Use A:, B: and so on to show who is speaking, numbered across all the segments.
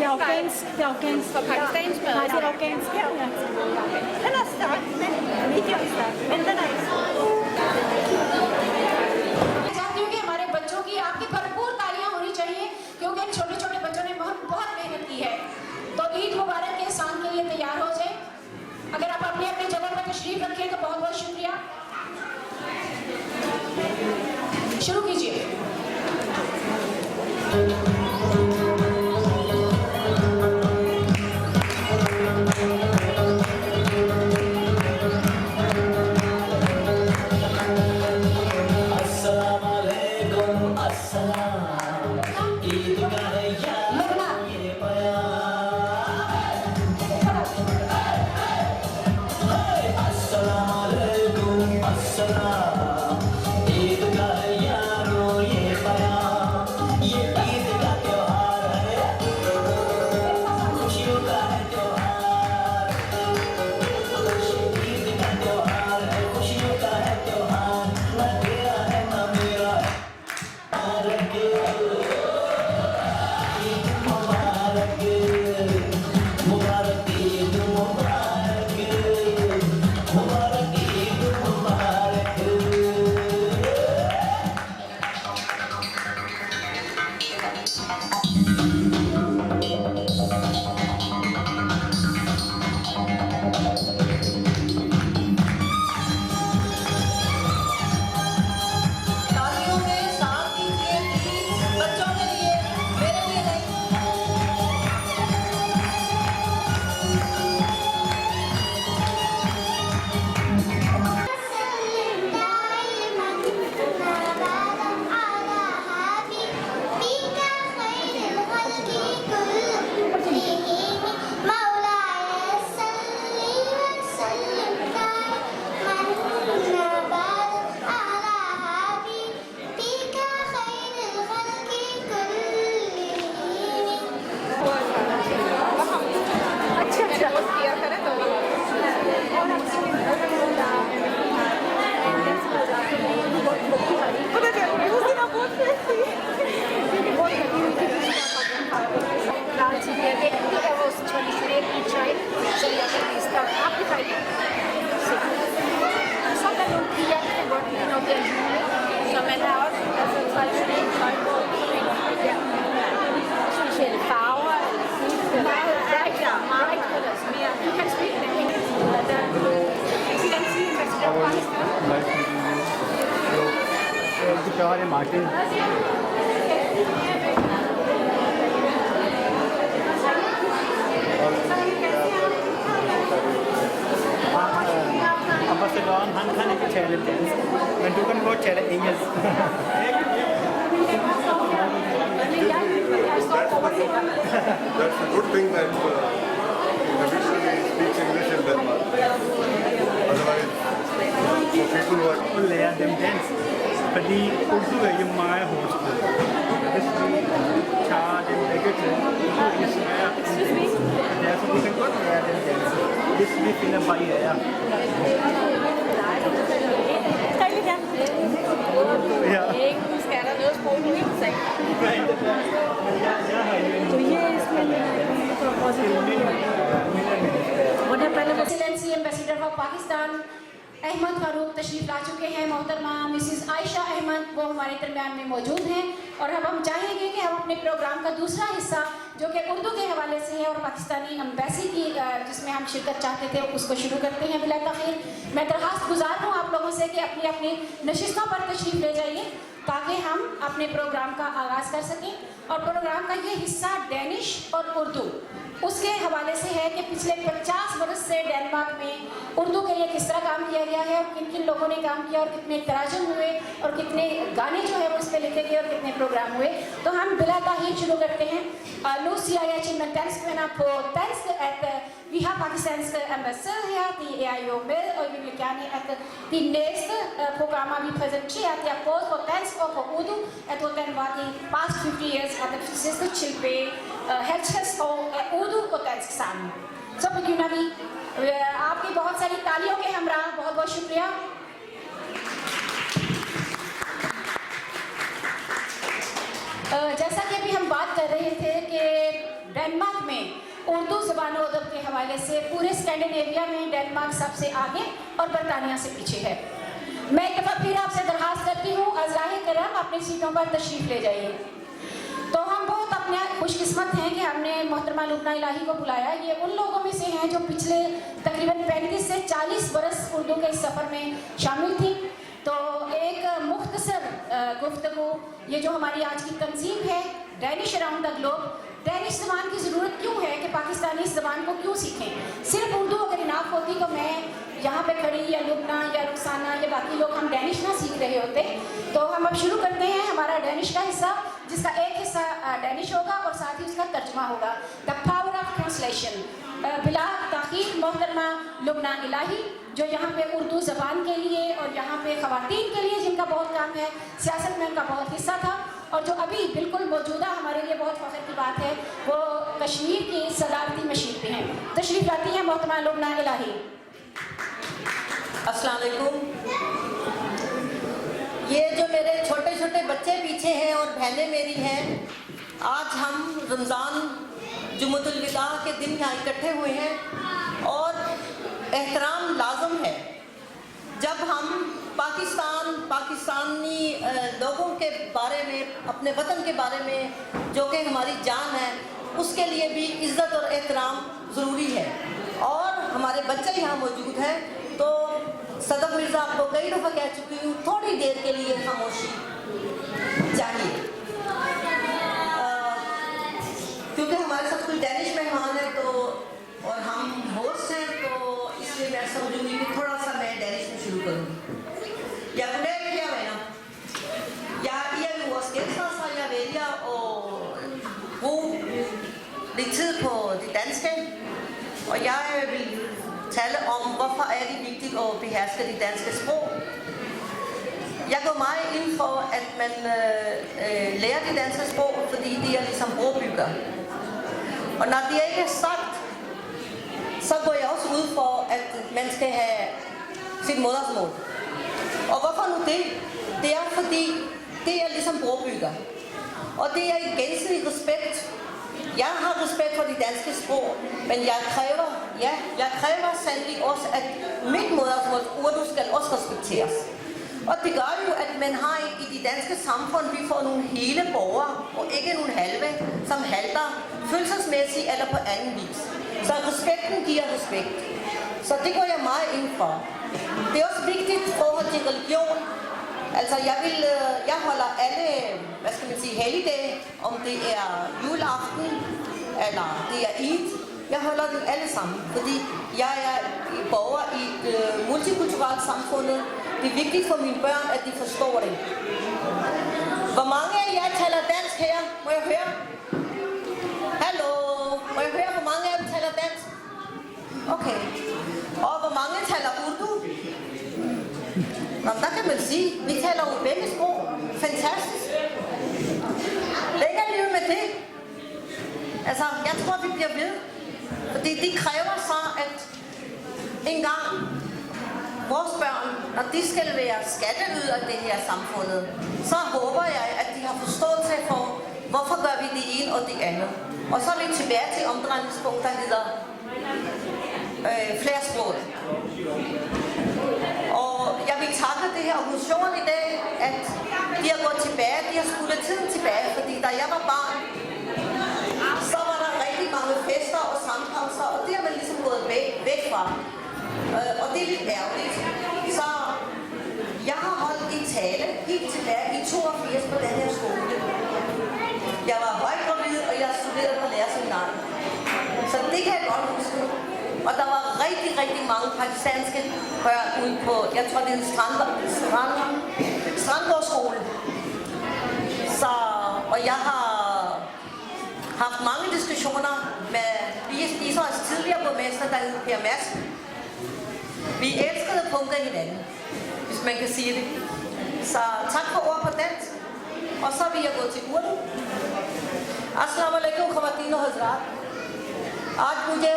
A: der Afghans.
B: Pakistan's med.
A: Nej, det er afghansk. Den er start, men medium start, men den er ikke start.
C: मैं चाहती हूँ कि हमारे बच्चों की आपकी भरपूर तालियां होनी चाहिए क्योंकि इन छोटे छोटे बच्चों ने बहुत मेहनत की है। तो ईद मुबारक के शाम के लिए तैयार हो जाए। अगर आप अपनी अपनी जगह पर तशरीफ रखें तो बहुत बहुत शुक्रिया। शुरू कीजिए।
D: Martin. Ambassadøren, han kan ikke tale dansk, men du kan godt tale engelsk.
E: That's a good thing that the missionary speaks English in Denmark. Otherwise, for people who are...
D: Lære dem dansk, fordi Urdu er jo meget hårdt sprog. Hvis vi tager dem begge til, Urdu er svært. Derfor vi kan godt lære dem dansk, hvis vi finder barrierer. Ja.
B: Engelsk er der noget sprog, du ikke sagde.
C: Excellency ambassador of Pakistan Ahmad Farooq तशरीफ ला चुके हैं। मोहतरमा Mrs Ayesha Ahmad वो हमारे दरमियान में मौजूद हैं और अब हम चाहेंगे कि हम अपने प्रोग्राम का दूसरा हिस्सा जो कि उर्दू के हवाले से है और पाकिस्तानी एम्बेसी की जिसमें हम शिरकत चाहते थे उसको शुरू करते हैं। बिला तखीर मैं दरख्वास्त गुजार हूँ आप लोगों से कि अपनी अपनी नशिस्तों पर तशरीफ ले जाइए ताकि हम अपने प्रोग्राम का आगाज़ कर सकें। और प्रोग्राम का ये हिस्सा डेनिश और उर्दू उसके हवाले से है कि पिछले 50 वर्ष से डेनमार्क में उर्दू के लिए किस तरह काम किया गया है और किन किन लोगों ने काम किया और कितने तराजुम हुए और कितने गाने जो है वो इस पर लिखे गए और कितने प्रोग्राम हुए। तो हम बिला ताहीर शुरू करते हैं। Nu siger jeg til mine danskvenner på dansk, at vi har pakistanske ambassadør her. De er jo med, og vi vil gerne, at de næste programmer, vi præsenterer, det er både på dansk og på urdu. At den var de past 50 years, at det sidste tilbage 50 år af urdu og dansk sammen. Så begynder vi. आपकी बहुत सारी तालियों के हमरा बहुत बहुत शुक्रिया। जैसा कि अभी हम बात कर रहे थे कि डेनमार्क में उर्दू ज़बान और अदब के हवाले से पूरे स्कैंडिनेविया में डेनमार्क सबसे आगे और बरतानिया से पीछे है। मैं एक दफ़ा फिर आपसे दरख्वास्त करती हूँ, अज़राए करम अपनी सीटों पर तशरीफ़ ले जाइए। तो हम बहुत अपने खुशकिस्मत हैं कि हमने मोहतरमा लुबना इलाही को बुलाया। ये उन लोगों में से हैं जो पिछले तकरीबन 35 से 40 बरस उर्दू के इस सफ़र में शामिल थी। तो एक मुख्तसर गुफ्तगू, ये जो हमारी आज की तंजीम है Danish around the globe, Danish ज़बान की ज़रूरत क्यों है कि पाकिस्तानी इस ज़बान को क्यों सीखें। सिर्फ उर्दू अगर इनाफ होती तो मैं यहाँ पे खड़ी या लुबना या रुखसाना या बाकी लोग हम डैनिश ना सीख रहे होते। तो हम अब शुरू करते हैं हमारा डैनिश का हिस्सा, जिसका एक हिस्सा डैनिश होगा और साथ ही उसका तर्जमा होगा। The power of translation. बिला ताक़ीद मोहतरमा लुबना इलाही जो यहाँ पे उर्दू ज़बान के लिए और यहाँ पे ख़वातीन के लिए जिनका बहुत काम है, सियासत में उनका बहुत हिस्सा था, और जो अभी बिल्कुल मौजूदा हमारे लिए बहुत फ़ख्र की बात है, वो कश्मीर की सदारती मशीर पे हैं। तशरीफ़ लाती हैं मोहतरमा लुबना इलाही।
F: अस्सलाम वालेकुम। ये जो मेरे छोटे छोटे बच्चे पीछे हैं और बहनें मेरी हैं, आज हम रमज़ान जुम्मतुल विदा के दिन यहाँ इकट्ठे हुए हैं और एहतराम लाजम है जब हम पाकिस्तानी लोगों के बारे में, अपने वतन के बारे में जो कि हमारी जान है, उसके लिए भी इज़्ज़त और एहतराम ज़रूरी है। और हमारे बच्चे यहाँ मौजूद हैं, तो सदक मिर्ज़ा आपको कई दफ़ा कह चुकी हूँ, थोड़ी देर के लिए खामोशी चाहिए, क्योंकि हमारे साथ कोई डैनिश मेहमान है तो और हम होस्ट हैं, तो इसलिए मैं समझूंगी कि थोड़ा सा मैं डैनिश में शुरू करूँगी। Jag funderar på jag erbjuder gæster, så jeg vælger at bruge lidt tid på det danske, og jeg vil tale om, hvorfor er det vigtigt at beherske det danske sprog. Jeg går meget ind for, at man lærer det danske sprog, fordi det er ligesom brobygger. Og når det ikke er sagt, så går jeg også ud for, at man skal have sit modersmål. Og hvorfor nu det? Det er fordi, det er ligesom brobygger. Og det er en gensidig respekt. Jeg har respekt for det danske sprog, men jeg kræver sandelig også, at mit modersmål, urdu, skal også respekteres. Og det gør jo, at man har i det danske samfund, vi får nogle hele borgere, og ikke nogle halve, som halter følelsesmæssigt eller på anden vis. Så respekten giver respekt. Så det går jeg meget ind for. Det er også vigtigt i forhold til religion. Altså jeg holder alle, hvad skal man sige, helligdage, om det er juleaften eller det er Eid. Jeg holder dem alle sammen, fordi jeg er borger i et multikulturelt samfund. Det er vigtigt for mine børn, at de forstår det. Hvor mange af jer taler dansk her? Må jeg høre? Hallo? Må jeg høre, hvor mange af jer taler dansk? Okay. Og hvor mange taler urdu? Nå, der kan man sige, vi taler jo begge sprog. Fantastisk. Længere liv med det. Altså, jeg tror, vi bliver ved. Fordi det kræver så, at en gang vores børn, når de skal være skatteyder i det her samfundet, så håber jeg, at de har forståelse for, hvorfor gør vi det ene og det andet. Og så er vi tilbage til omdrejningspunkt, der hedder flersproget. Og jeg vil takke det her organisation i dag, at de har gået tilbage, de har skudt tiden tilbage, fordi da jeg var barn, så var der rigtig mange fester og sammenkomster, og det har man ligesom gået væk fra. Og det er lidt ærgerligt. Så jeg har holdt en tale helt tilbage i 82 på den her skole. Jeg var højgravid, og jeg studerede på lærerseminariet. Så det kan jeg godt huske. Og der var rigtig, rigtig mange pakistanske børn ude på, jeg tror det er en Strandgårdsskole. Så, og jeg har haft mange diskussioner med Israels tidligere borgmester, der hed Per Madsen. Vi elskede at punke hinanden, hvis man kan sige det. Så tak for ord på dansk. Og så vil jeg gå til urdu. Assalamu alaikum khawateen og hazrat. आज मुझे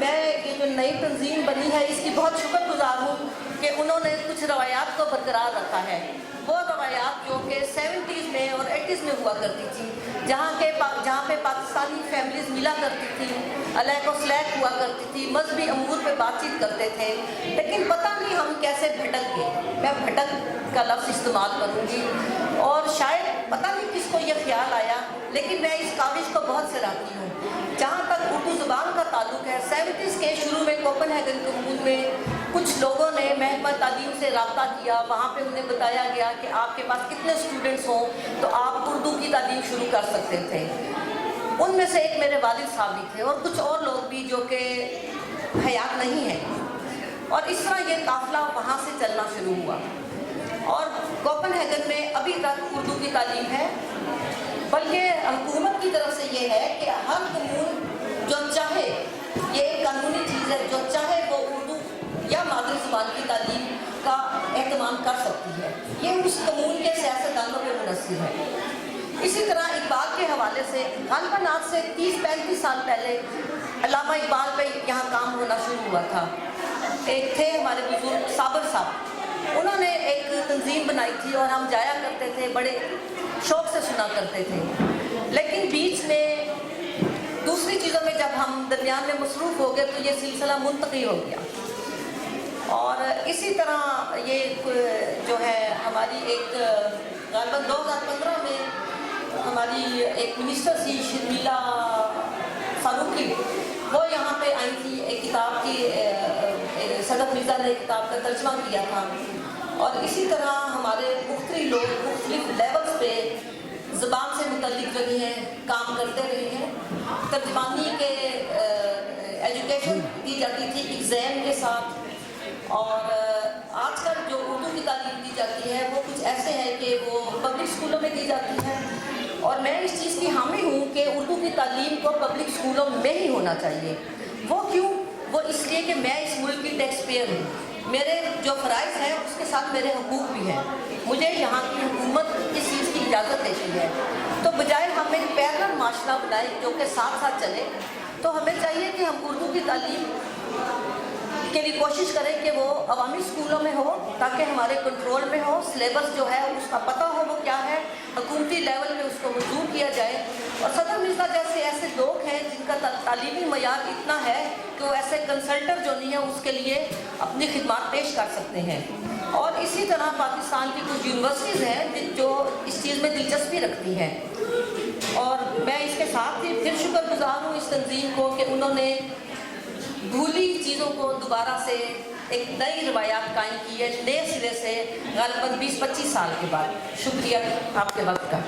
F: मैं ये जो नई तंजीम बनी है इसकी बहुत शुक्रगुजार हूँ कि उन्होंने कुछ रवायात को बरकरार रखा है। वो रवायात रवायात जो कि 70s में और 80s में हुआ करती थी, जहाँ पे पाकिस्तानी फैमिलीज मिला करती थी, अलग और स्लैक हुआ करती थी, मजहबी अमूर पे बातचीत करते थे, लेकिन पता नहीं हम कैसे भटक गए। मैं भटक का लफ्ज़ इस्तेमाल करूँगी और शायद पता नहीं किसको ये ख्याल आया, लेकिन मैं इस काविश को बहुत सराहती हूँ। जहाँ तक उर्दू ज़ुबान का ताल्लुक है, 70s के शुरू में कोपेनहेगन कम्यून में कुछ लोगों ने महकमा तालीम से रब्ता किया। वहाँ पे उन्हें बताया गया कि आपके पास कितने स्टूडेंट्स हों तो आप उर्दू की तालीम शुरू कर सकते थे। उनमें से एक मेरे वालिद साहब भी थे और कुछ और लोग भी जो कि हयात नहीं हैं। और इस तरह ये काफ़िला वहाँ से चलना शुरू हुआ और कोपेनहेगन में अभी तक उर्दू की तालीम है, बल्कि हुकूमत की तरफ से ये है कि हर कम्यून जो चाहे, ये एक कानूनी चीज़ है, जो चाहे वो उर्दू या मादरी ज़ुबान की तालीम का एहतमाम कर सकती है। ये उस कम्यून के सियासतदानों पर मुनहसर है। इसी तरह इकबाल के हवाले से गालिबन आज से 30-35 साल पहले अल्लामा इकबाल पे यहाँ काम होना शुरू हुआ था। एक थे हमारे बुजुर्ग साबर साहब, उन्होंने एक तंजीम बनाई थी और हम जाया करते थे, बड़े शौक़ से सुना करते थे। लेकिन बीच में दूसरी चीज़ों में जब हम दरमियान में मसरूफ़ हो गए तो ये सिलसिला मुंतक़ी हो गया। और इसी तरह ये जो है हमारी एक गालिबन 2015 में हमारी एक मिनिस्टर थी शर्मिला फारूकी, वो यहाँ पे आई थी। एक किताब की सदफ मिर्ज़ा ने किताब का तर्जमा किया था। और इसी तरह हमारे मुख्तलिफ लोग मुख्तलिफ लेवल्स पे ज़बान से मुतल्लिक़ रहे हैं, काम करते रहे हैं। तर्जमानी के एजुकेशन दी जाती थी एग्ज़ाम के साथ। और आजकल जो उर्दू की तालीम दी जाती है वो कुछ ऐसे है कि वो पब्लिक स्कूलों में दी जाती है। और मैं इस चीज़ की हामी हूँ कि उर्दू की तालीम को पब्लिक स्कूलों में ही होना चाहिए। वो क्यों? वो इसलिए कि मैं इस मुल्क की टैक्स पेयर हूँ, मेरे जो फ़राइज़ हैं उसके साथ मेरे हकूक़ भी हैं। मुझे यहाँ की हुकूमत इस चीज़ की इजाज़त देती है। तो बजाय हम एक पैरेलल माशरा बनाए जो कि साथ साथ चले, तो हमें चाहिए कि हम उर्दू की तालीम के लिए कोशिश करें कि वो अवामी स्कूलों में हो, ताकि हमारे कंट्रोल में हो। सिलेबस जो है उसका पता हो वो क्या है, हुकूमती लेवल में उसको मंजूर किया जाए। और सदर मिर्ज़ा जैसे ऐसे लोग हैं जिनका तालीमी मयार इतना है कि वो ऐसे कंसल्टर जो नहीं है उसके लिए अपनी खिदमत पेश कर सकते हैं। और इसी तरह पाकिस्तान की कुछ यूनिवर्सिटीज़ हैं जो इस चीज़ में दिलचस्पी रखती हैं। और मैं इसके साथ ही फिर शुक्रगुजार हूँ इस तंजीम को कि उन्होंने भूली चीज़ों को दोबारा से एक नई रवायात कायम की है, नए सिरे से, गालिबन 20-25 साल के बाद। शुक्रिया आपके वक्त का।